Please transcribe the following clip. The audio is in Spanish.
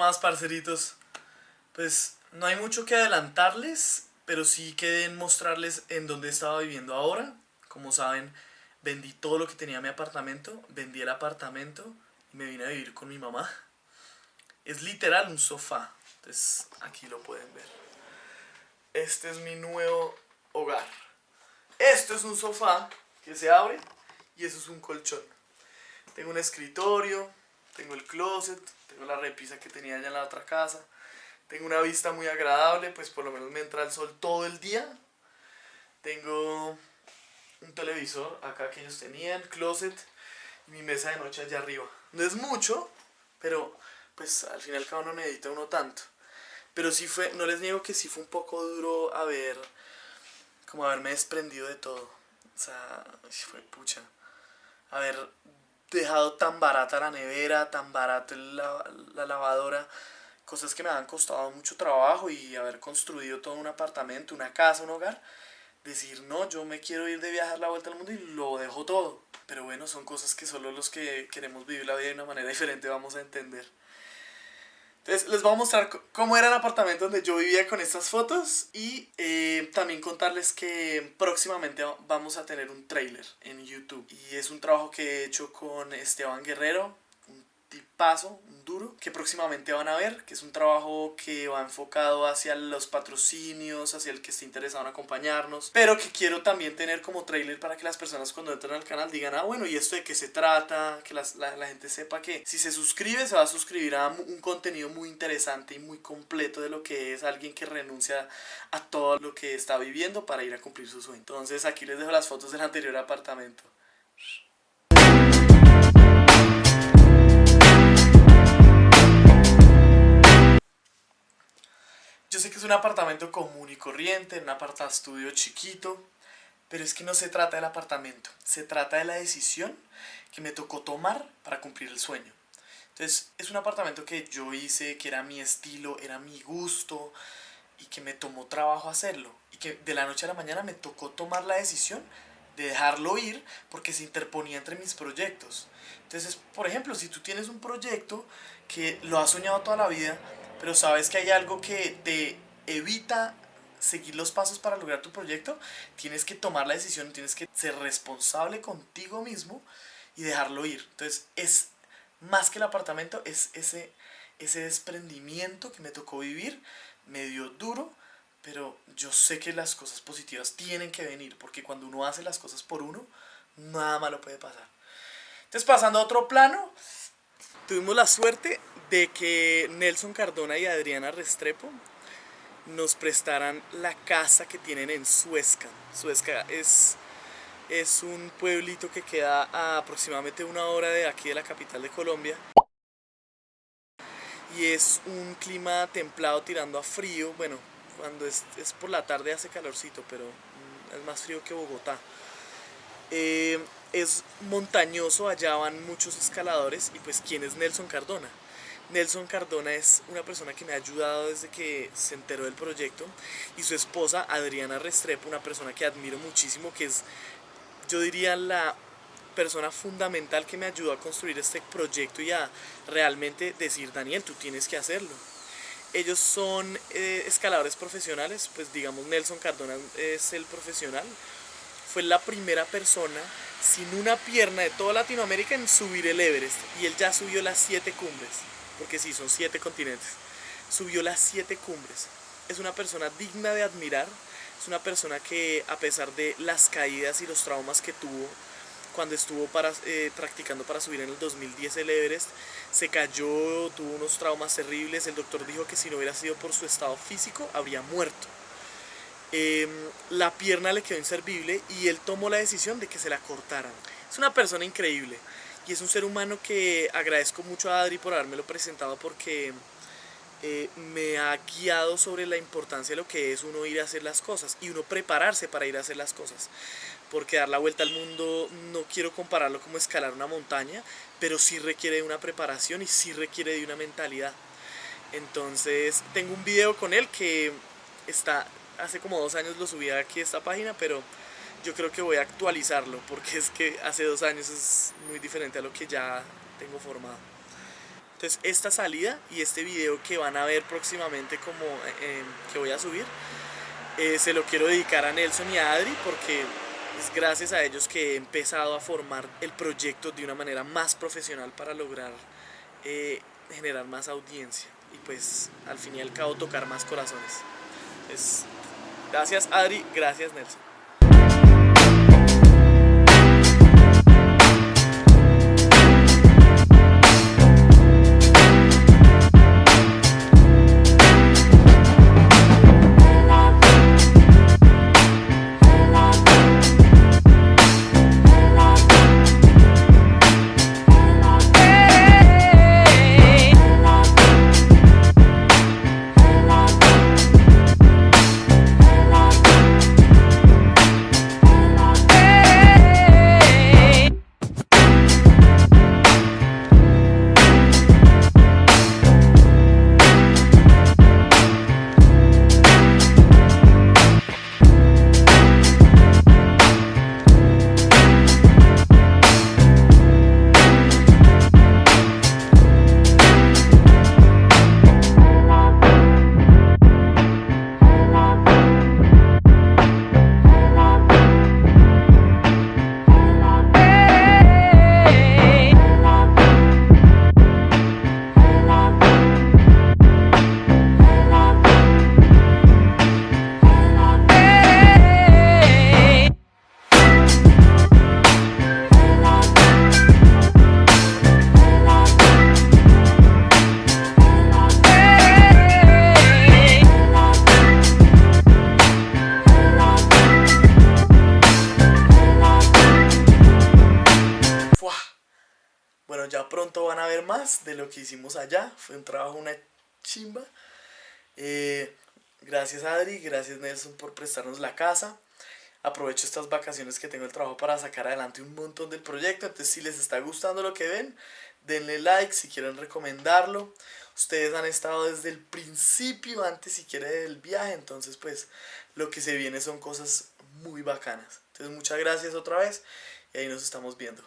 más, parceritos? Pues no hay mucho que adelantarles, pero sí que mostrarles en dónde estaba viviendo ahora. Como saben, vendí todo lo que tenía en mi apartamento, vendí el apartamento y me vine a vivir con mi mamá. Es literal un sofá, entonces aquí lo pueden ver. Este es mi nuevo hogar. Esto es un sofá que se abre y eso es un colchón. Tengo un escritorio, tengo el closet, tengo la repisa que tenía allá en la otra casa. Tengo una vista muy agradable, pues por lo menos me entra el sol todo el día. Tengo un televisor acá que ellos tenían, closet y mi mesa de noche allá arriba. No es mucho, pero pues al final cada uno necesita uno tanto. Pero sí fue, no les niego que sí fue un poco duro como haberme desprendido de todo. O sea, fue pucha. Haber dejado tan barata la nevera, tan barato la lavadora, cosas que me han costado mucho trabajo y haber construido todo un apartamento, una casa, un hogar, decir no, yo me quiero ir de viajar la vuelta al mundo y lo dejo todo. Pero bueno, son cosas que solo los que queremos vivir la vida de una manera diferente vamos a entender. Entonces les voy a mostrar cómo era el apartamento donde yo vivía con estas fotos y también contarles que próximamente vamos a tener un trailer en YouTube. Y es un trabajo que he hecho con Esteban Guerrero, un tipazo, un duro, que próximamente van a ver, que es un trabajo que va enfocado hacia los patrocinios, hacia el que esté interesado en acompañarnos, pero que quiero también tener como trailer para que las personas cuando entren al canal digan, ah bueno, ¿y esto de qué se trata? Que la gente sepa que si se suscribe se va a suscribir a un contenido muy interesante y muy completo de lo que es alguien que renuncia a todo lo que está viviendo para ir a cumplir su sueño. Entonces aquí les dejo las fotos del anterior apartamento. Yo sé que es un apartamento común y corriente, un aparta estudio chiquito, pero es que no se trata del apartamento, se trata de la decisión que me tocó tomar para cumplir el sueño. Entonces es un apartamento que yo hice, que era mi estilo, era mi gusto y que me tomó trabajo hacerlo. Y que de la noche a la mañana me tocó tomar la decisión de dejarlo ir porque se interponía entre mis proyectos. Entonces, por ejemplo, si tú tienes un proyecto que lo has soñado toda la vida, pero sabes que hay algo que te evita seguir los pasos para lograr tu proyecto, tienes que tomar la decisión, tienes que ser responsable contigo mismo y dejarlo ir. Entonces, es más que el apartamento, es ese desprendimiento que me tocó vivir, medio duro, pero yo sé que las cosas positivas tienen que venir, porque cuando uno hace las cosas por uno, nada malo puede pasar. Entonces, pasando a otro plano, tuvimos la suerte de que Nelson Cardona y Adriana Restrepo nos prestaran la casa que tienen en Suezca. Suezca es un pueblito que queda a aproximadamente 1 hora de aquí de la capital de Colombia. Y es un clima templado tirando a frío. Bueno, cuando es por la tarde hace calorcito, pero es más frío que Bogotá. Es montañoso, allá van muchos escaladores. Y pues, ¿quién es Nelson Cardona? Nelson Cardona es una persona que me ha ayudado desde que se enteró del proyecto, y su esposa Adriana Restrepo, una persona que admiro muchísimo, que es, yo diría, la persona fundamental que me ayudó a construir este proyecto y a realmente decir, Daniel, tú tienes que hacerlo. Ellos son escaladores profesionales, pues digamos Nelson Cardona es el profesional. Fue la primera persona sin una pierna de toda Latinoamérica en subir el Everest, y él ya subió las 7 cumbres, porque sí, son 7 continentes. Subió las 7 cumbres. Es una persona digna de admirar. Es una persona que, a pesar de las caídas y los traumas que tuvo cuando estuvo practicando para subir en el 2010 el Everest, se cayó, tuvo unos traumas terribles. El doctor dijo que si no hubiera sido por su estado físico, habría muerto. La pierna le quedó inservible y él tomó la decisión de que se la cortaran. Es una persona increíble y es un ser humano que agradezco mucho a Adri por habérmelo presentado, porque me ha guiado sobre la importancia de lo que es uno ir a hacer las cosas y uno prepararse para ir a hacer las cosas. Porque dar la vuelta al mundo no quiero compararlo como escalar una montaña, pero sí requiere de una preparación y sí requiere de una mentalidad. Entonces tengo un video con él que está, hace como 2 años lo subí aquí a esta página, pero yo creo que voy a actualizarlo porque es que hace 2 años es muy diferente a lo que ya tengo formado. Entonces esta salida y este video que van a ver próximamente como que voy a subir, se lo quiero dedicar a Nelson y a Adri porque es gracias a ellos que he empezado a formar el proyecto de una manera más profesional para lograr generar más audiencia y pues al fin y al cabo tocar más corazones. Entonces, gracias Adri, gracias Nelson. Bueno, ya pronto van a ver más de lo que hicimos allá. Fue un trabajo, una chimba. Gracias Adri, gracias Nelson por prestarnos la casa. Aprovecho estas vacaciones que tengo el trabajo para sacar adelante un montón del proyecto. Entonces si les está gustando lo que ven, denle like si quieren recomendarlo. Ustedes han estado desde el principio, antes siquiera del viaje. Entonces pues lo que se viene son cosas muy bacanas. Entonces muchas gracias otra vez y ahí nos estamos viendo.